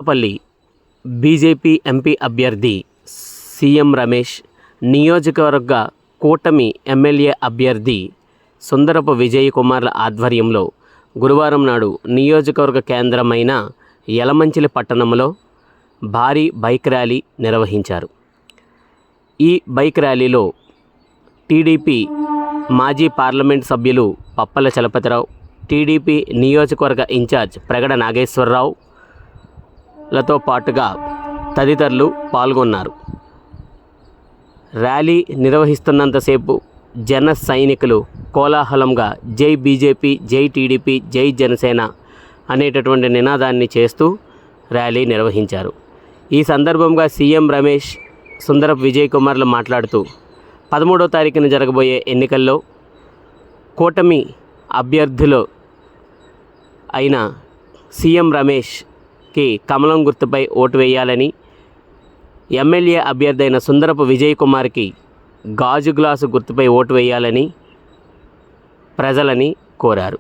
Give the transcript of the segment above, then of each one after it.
పల్లి BJP MP అభ్యర్థి CM Ramesh, నియోజకవర్గ కూటమి ఎమ్మెల్యే అభ్యర్థి సుందరపు విజయ్ కుమార్ల ఆధ్వర్యంలో గురువారం నాడు నియోజకవర్గ కేంద్రమైన యలమంచిలి పట్టణంలో భారీ బైక్ ర్యాలీ నిర్వహించారు. ఈ బైక్ ర్యాలీలో టీడీపీ మాజీ పార్లమెంట్ సభ్యులు పప్పల చలపతిరావు, టీడీపీ నియోజకవర్గ ఇన్ఛార్జ్ ప్రగడ నాగేశ్వరరావులతో పాటుగా తదితరులు పాల్గొన్నారు. ర్యాలీ నిర్వహిస్తున్నంతసేపు జన సైనికులు కోలాహలంగా జై బీజేపీ, జై టీడీపీ, జై జనసేన అనేటటువంటి నినాదాన్ని చేస్తూ ర్యాలీ నిర్వహించారు. ఈ సందర్భంగా సీఎం రమేష్, సుందరపు విజయ్ కుమార్లు మాట్లాడుతూ 13వ తారీఖున జరగబోయే ఎన్నికల్లో కూటమి అభ్యర్థులు అయిన సీఎం రమేష్కి కమలం గుర్తుపై ఓటు వేయాలని, ఎమ్మెల్యే అభ్యర్థి అయిన సుందరపు విజయ్ కుమార్కి గాజు గ్లాసు గుర్తుపై ఓటు వేయాలని ప్రజలని కోరారు.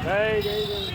జై జై జై